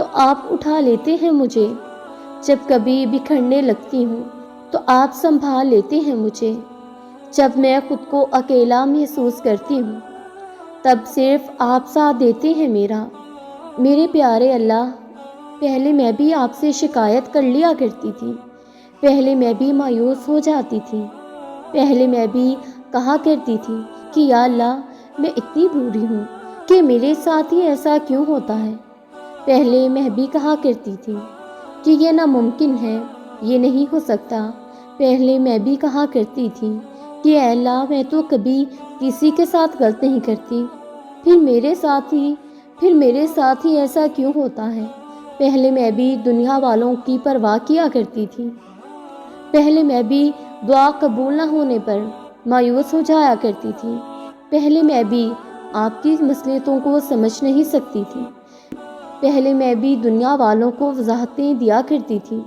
تو آپ اٹھا لیتے ہیں مجھے، جب کبھی بکھرنے لگتی ہوں تو آپ سنبھال لیتے ہیں مجھے، جب میں خود کو اکیلا محسوس کرتی ہوں تب صرف آپ ساتھ دیتے ہیں میرا۔ میرے پیارے اللہ، پہلے میں بھی آپ سے شکایت کر لیا کرتی تھی، پہلے میں بھی مایوس ہو جاتی تھی، پہلے میں بھی کہا کرتی تھی کہ یا اللہ میں اتنی بری ہوں کہ میرے ساتھ ہی ایسا کیوں ہوتا ہے۔ پہلے میں بھی کہا کرتی تھی کہ یہ ناممکن ہے، یہ نہیں ہو سکتا۔ پہلے میں بھی کہا کرتی تھی کہ اے اللہ میں تو کبھی کسی کے ساتھ غلط نہیں کرتی، پھر میرے ساتھ ہی ایسا کیوں ہوتا ہے۔ پہلے میں بھی دنیا والوں کی پرواہ کیا کرتی تھی، پہلے میں بھی دعا قبول نہ ہونے پر مایوس ہو جایا کرتی تھی، پہلے میں بھی آپ کی مصلحتوں کو سمجھ نہیں سکتی تھی، پہلے میں بھی دنیا والوں کو وضاحتیں دیا کرتی تھی،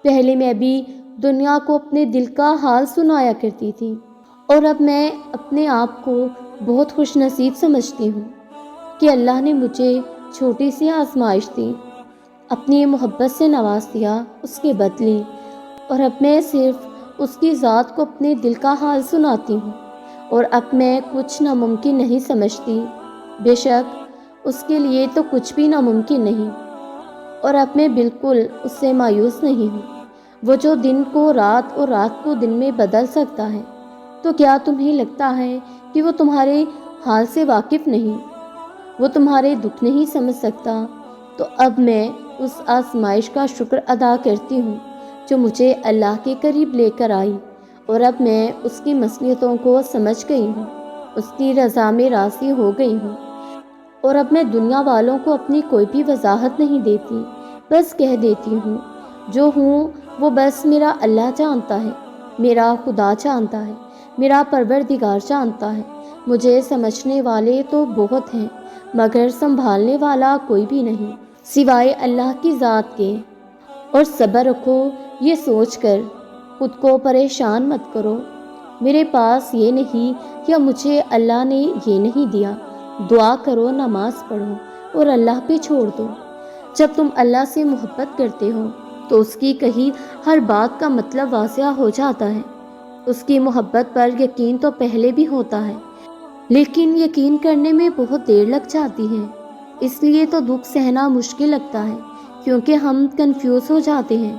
پہلے میں بھی دنیا کو اپنے دل کا حال سنایا کرتی تھی، اور اب میں اپنے آپ کو بہت خوش نصیب سمجھتی ہوں کہ اللہ نے مجھے چھوٹی سی آزمائش دی، اپنی محبت سے نواز دیا اس کے بدلے، اور اب میں صرف اس کی ذات کو اپنے دل کا حال سناتی ہوں، اور اب میں کچھ ناممکن نہیں سمجھتی۔ بے شک اس کے لیے تو کچھ بھی ناممکن نہیں، اور اب میں بالکل اس سے مایوس نہیں ہوں۔ وہ جو دن کو رات اور رات کو دن میں بدل سکتا ہے، تو کیا تمہیں لگتا ہے کہ وہ تمہارے حال سے واقف نہیں، وہ تمہارے دکھ نہیں سمجھ سکتا؟ تو اب میں اس آزمائش کا شکر ادا کرتی ہوں جو مجھے اللہ کے قریب لے کر آئی، اور اب میں اس کی مصلحتوں کو سمجھ گئی ہوں، اس کی رضا میں راضی ہو گئی ہوں، اور اب میں دنیا والوں کو اپنی کوئی بھی وضاحت نہیں دیتی، بس کہہ دیتی ہوں جو ہوں وہ بس میرا اللہ جانتا ہے، میرا خدا جانتا ہے، میرا پروردگار جانتا ہے۔ مجھے سمجھنے والے تو بہت ہیں مگر سنبھالنے والا کوئی بھی نہیں سوائے اللہ کی ذات کے۔ اور صبر رکھو، یہ سوچ کر خود کو پریشان مت کرو میرے پاس یہ نہیں یا مجھے اللہ نے یہ نہیں دیا۔ دعا کرو، نماز پڑھو اور اللہ پہ چھوڑ دو۔ جب تم اللہ سے محبت کرتے ہو تو اس کی کہی ہر بات کا مطلب واضح ہو جاتا ہے۔ اس کی محبت پر یقین تو پہلے بھی ہوتا ہے، لیکن یقین کرنے میں بہت دیر لگ جاتی ہے، اس لیے تو دکھ سہنا مشکل لگتا ہے کیونکہ ہم کنفیوز ہو جاتے ہیں۔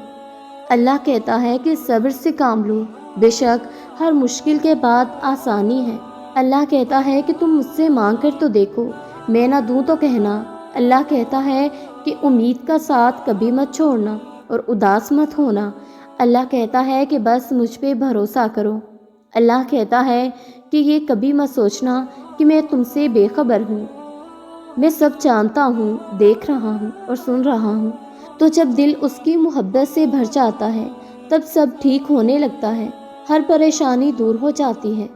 اللہ کہتا ہے کہ صبر سے کام لو، بے شک ہر مشکل کے بعد آسانی ہے۔ اللہ کہتا ہے کہ تم مجھ سے مانگ کر تو دیکھو، میں نہ دوں تو کہنا۔ اللہ کہتا ہے کہ امید کا ساتھ کبھی مت چھوڑنا اور اداس مت ہونا۔ اللہ کہتا ہے کہ بس مجھ پہ بھروسہ کرو۔ اللہ کہتا ہے کہ یہ کبھی مت سوچنا کہ میں تم سے بے خبر ہوں، میں سب جانتا ہوں، دیکھ رہا ہوں اور سن رہا ہوں۔ تو جب دل اس کی محبت سے بھر جاتا ہے تب سب ٹھیک ہونے لگتا ہے، ہر پریشانی دور ہو جاتی ہے،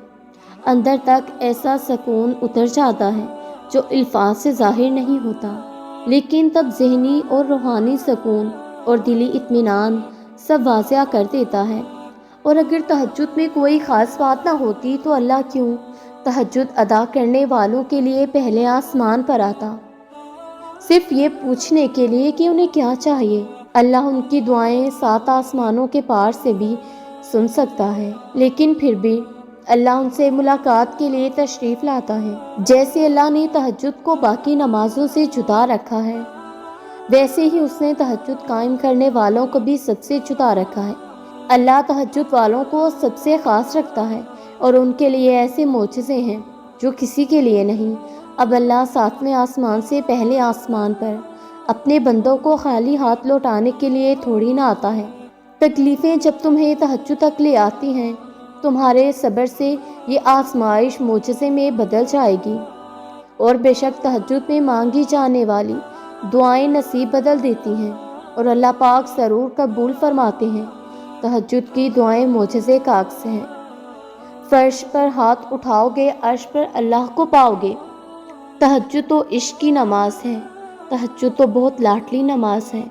اندر تک ایسا سکون اتر جاتا ہے جو الفاظ سے ظاہر نہیں ہوتا، لیکن تب ذہنی اور روحانی سکون اور دلی اطمینان سب واضح کر دیتا ہے۔ اور اگر تہجد میں کوئی خاص بات نہ ہوتی تو اللہ کیوں تہجد ادا کرنے والوں کے لیے پہلے آسمان پر آتا، صرف یہ پوچھنے کے لیے کہ انہیں کیا چاہیے۔ اللہ ان کی دعائیں 7 آسمانوں کے پار سے بھی سن سکتا ہے، لیکن پھر بھی اللہ ان سے ملاقات کے لیے تشریف لاتا ہے۔ جیسے اللہ نے تہجد کو باقی نمازوں سے جدا رکھا ہے، ویسے ہی اس نے تہجد قائم کرنے والوں کو بھی سب سے جدا رکھا ہے۔ اللہ تہجد والوں کو سب سے خاص رکھتا ہے اور ان کے لیے ایسے معجزے ہیں جو کسی کے لیے نہیں۔ اب اللہ 7ویں آسمان سے پہلے آسمان پر اپنے بندوں کو خالی ہاتھ لوٹانے کے لیے تھوڑی نہ آتا ہے۔ تکلیفیں جب تمہیں تہجد تک لے آتی ہیں، تمہارے صبر سے یہ آزمائش معجزے میں بدل جائے گی، اور بے شک تہجد میں مانگی جانے والی دعائیں نصیب بدل دیتی ہیں اور اللہ پاک ضرور قبول فرماتے ہیں۔ تہجد کی دعائیں معجزے کا عکس ہیں۔ فرش پر ہاتھ اٹھاؤ گے، عرش پر اللہ کو پاؤ گے۔ تہجد تو عشق کی نماز ہے، تہجد تو بہت لاڈلی نماز ہے۔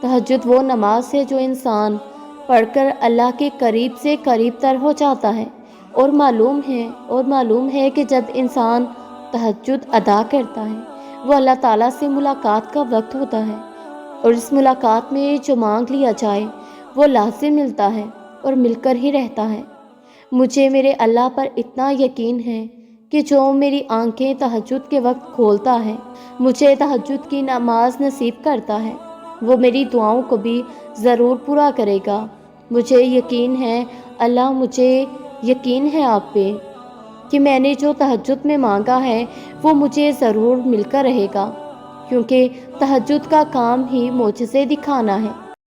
تہجد وہ نماز ہے جو انسان پڑھ کر اللہ کے قریب سے قریب تر ہو جاتا ہے، اور معلوم ہے کہ جب انسان تہجد ادا کرتا ہے وہ اللہ تعالیٰ سے ملاقات کا وقت ہوتا ہے۔ اور اس ملاقات میں جو مانگ لیا جائے وہ لازم ملتا ہے اور مل کر ہی رہتا ہے۔ مجھے میرے اللہ پر اتنا یقین ہے کہ جو میری آنکھیں تہجد کے وقت کھولتا ہے، مجھے تہجد کی نماز نصیب کرتا ہے، وہ میری دعاؤں کو بھی ضرور پورا کرے گا۔ مجھے یقین ہے اللہ، مجھے یقین ہے آپ پہ کہ میں نے جو تہجد میں مانگا ہے وہ مجھے ضرور مل کر رہے گا، کیونکہ تہجد کا کام ہی معجزے دکھانا ہے۔